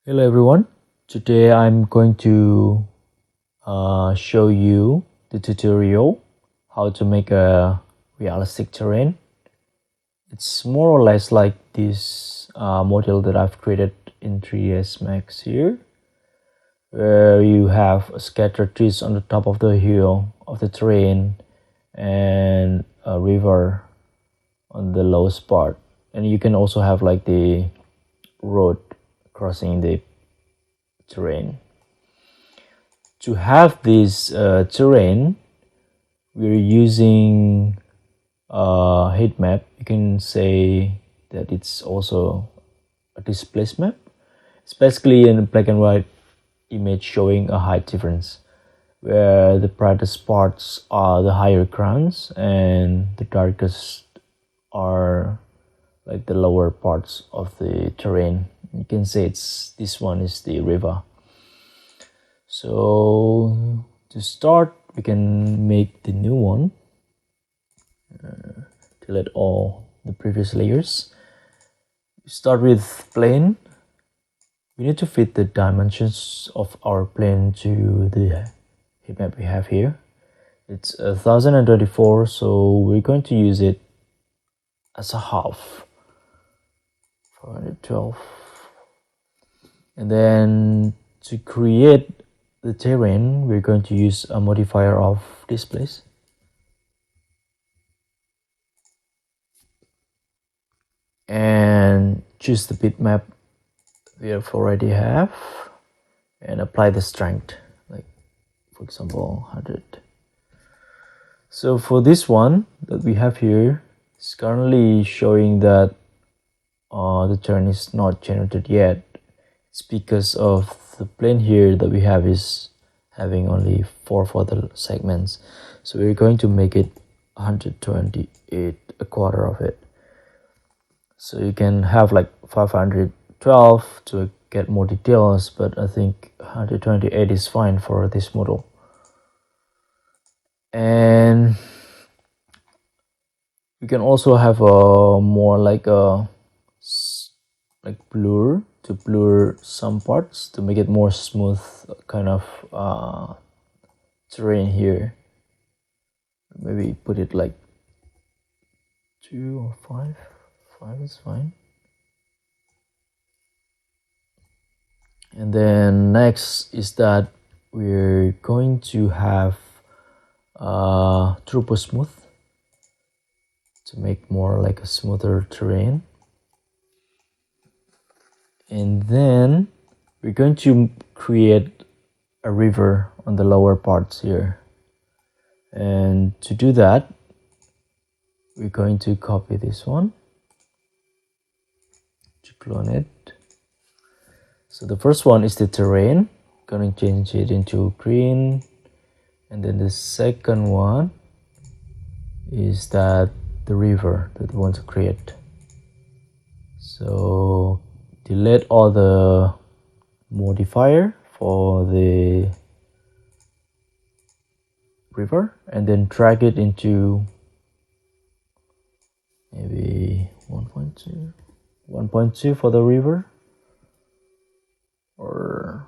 Hello everyone, today I'm going to show you the tutorial how to make a realistic terrain. It's more or less like this model that I've created in 3ds Max here, where you have scattered trees on the top of the hill of the terrain and a river on the lowest part, and you can also have like the road crossing the terrain. To have this terrain, we're using a heat map. You can say that it's also a displace map. It's basically a black and white image showing a height difference, where the brightest parts are the higher grounds and the darkest are like the lower parts of the terrain. You can say this one is the river. So to start, we can make the new one. Delete all the previous layers. Start with plane. We need to fit the dimensions of our plane to the heat map we have here. It's 1024, so we're going to use it as a half. 412. And then to create the terrain, we're going to use a modifier of displace. And choose the bitmap we have already have and apply the strength, like for example 100. So for this one that we have here, it's currently showing that the terrain is not generated yet. It's because of the plane here that we have is having only 4 further segments, so we're going to make it 128, a quarter of it. So you can have like 512 to get more details, but I think 128 is fine for this model. And we can also have a more like a blur to blur some parts to make it more smooth kind of terrain here. Maybe put it like 2 or 5. 5 is fine. And then next is that we're going to have turbo smooth to make more like a smoother terrain. And then we're going to create a river on the lower parts here. And to do that, we're going to copy this one to clone it. So the first one is the terrain, going to change it into green. And then the second one is that the river that we want to create. So delete all the modifier for the river and then drag it into maybe 1.2 for the river, or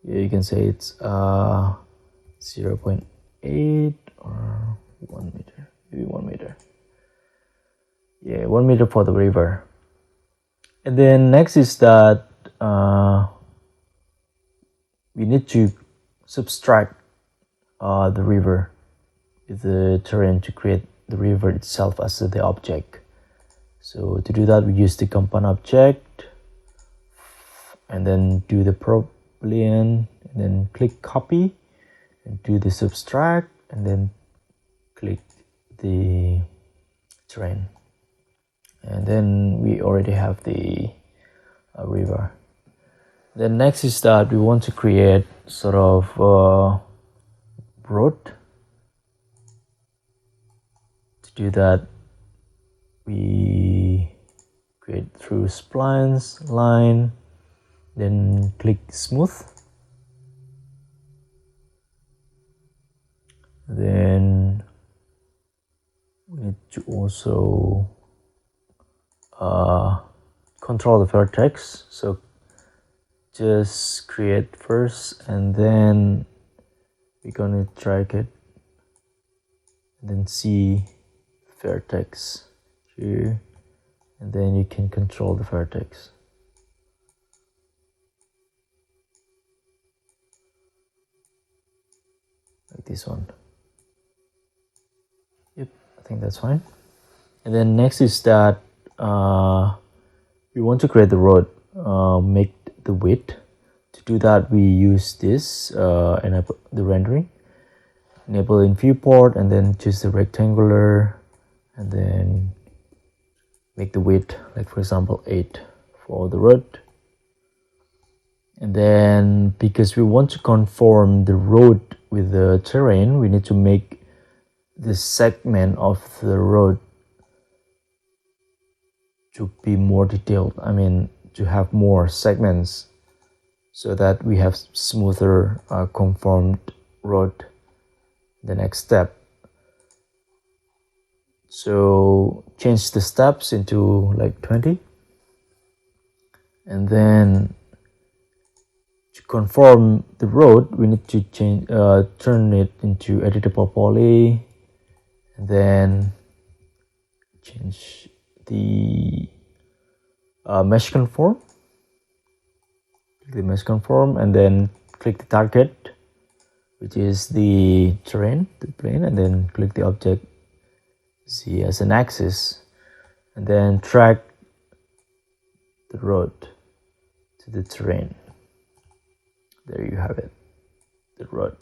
yeah, you can say it's 0.8 or 1 meter, maybe 1 meter. Yeah, 1 meter for the river. And then next is that we need to subtract the river with the terrain to create the river itself as the object. So to do that, we use the compound object and then do the proboolean and then click copy and do the subtract and then click the terrain. And then we already have the river. Then next is that we want to create sort of road. To do that, we create through splines, line, then click smooth. Then we need to also control the vertex. So just create first, and then we're gonna drag it and then see vertex here, and then you can control the vertex. Like this one. Yep, I think that's fine. And then next is that we want to create the road, make the width. To do that, we use this enable the rendering, enable in viewport, and then choose the rectangular, and then make the width, like for example 8 for the road. And then because we want to conform the road with the terrain, we need to make the segment of the road to be more detailed. I mean, to have more segments, so that we have smoother conformed road. The next step, so change the steps into like 20, and then to conform the road we need to change turn it into editable poly, and then change the mesh conform, and then click the target, which is the terrain, the plane, and then click the object Z as an axis, and then drag the road to the terrain. There you have it, the road.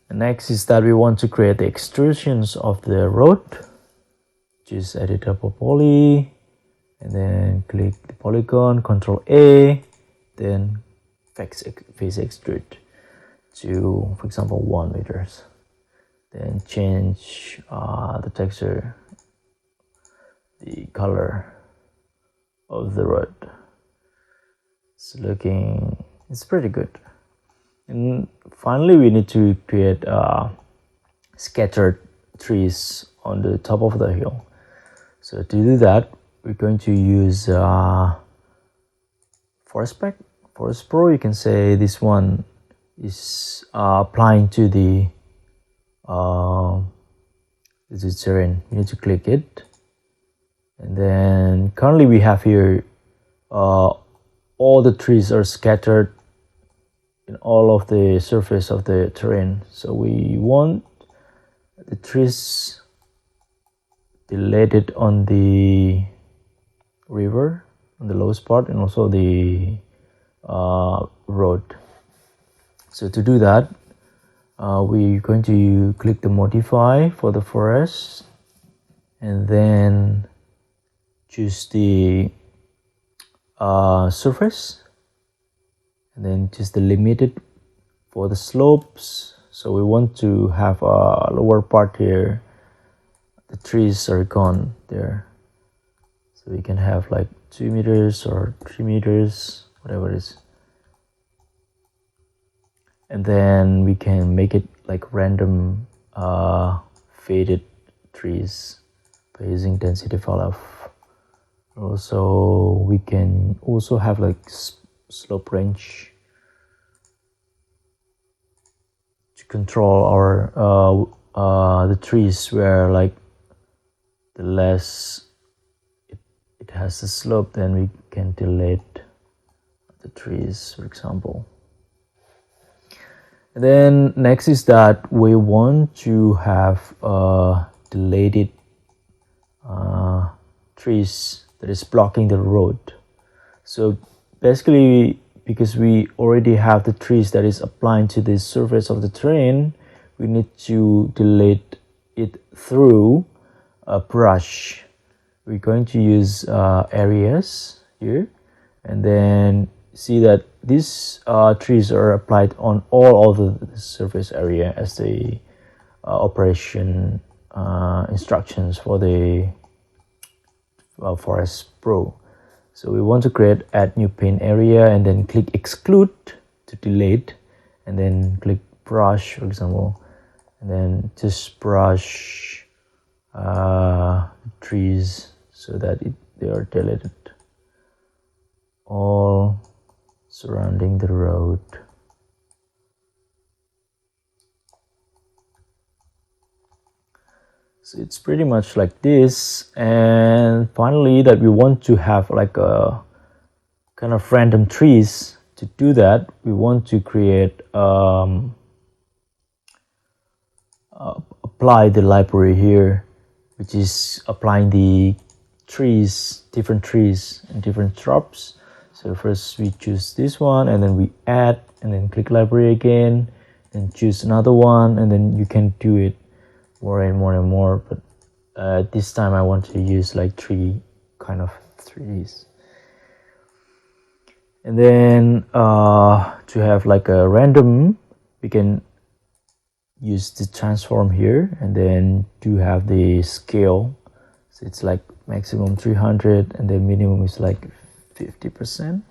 And next is that we want to create the extrusions of the road, which is editable poly, and then click the polygon, Ctrl A, then face extrude to, for example, 1 meters. Then change the texture, the color of the road. It's pretty good. And finally, we need to create scattered trees on the top of the hill. So to do that, we're going to use Forest Pro. You can say this one is applying to the terrain. You need to click it, and then currently we have here all the trees are scattered in all of the surface of the terrain. So we want the trees deleted on the river, on the lowest part, and also the road. So to do that, we're going to click the modify for the forest, and then choose the surface, and then just the limited for the slopes. So we want to have a lower part here, the trees are gone there, so we can have like 2 meters or 3 meters, whatever it is. And then we can make it like random faded trees by using density value. Also, we can also have like slope range to control our the trees where like the less it has the slope, then we can delete the trees, for example. And then next is that we want to have deleted trees that is blocking the road. So basically, because we already have the trees that is applying to the surface of the terrain, we need to delete it through a brush. We're going to use areas here, and then see that these trees are applied on all of the surface area as the operation instructions for the Forest Pro. So we want to create add new pane area, and then click exclude to delete, and then click brush, for example, and then just brush trees so that they are deleted all surrounding the road. So it's pretty much like this. And finally, that we want to have like a kind of random trees. To do that, we want to create apply the library here, which is applying the trees, different trees and different shrubs. So first we choose this one, and then we add, and then click library again, and choose another one, and then you can do it more and more and more. But this time I want to use like three kind of trees. And then to have like a random, we can use the transform here, and then to have the scale. So it's like maximum 300, and the minimum is like 50%.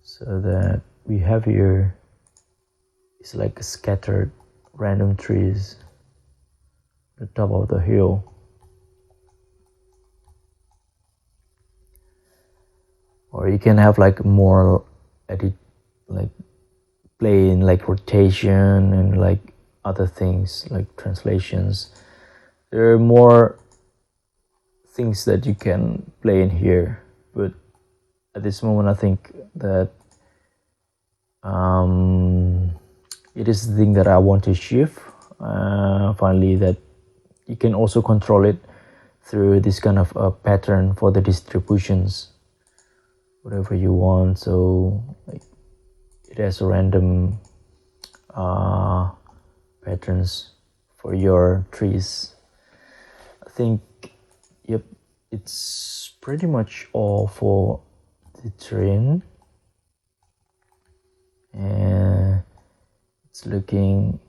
So that we have here is like scattered random trees at the top of the hill. Or you can have like more edit, like play in like rotation and like other things like translations. There are more things that you can play in here, but at this moment I think that it is the thing that I want to achieve. Finally, that you can also control it through this kind of a pattern for the distributions, whatever you want. So like, it has a random patterns for your trees. I think, yep, it's pretty much all for the terrain, and it's looking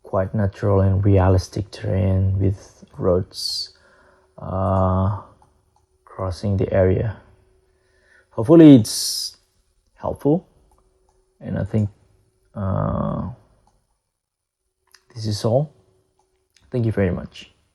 quite natural and realistic terrain with roads crossing the area. Hopefully it's helpful, and I think this is all. Thank you very much.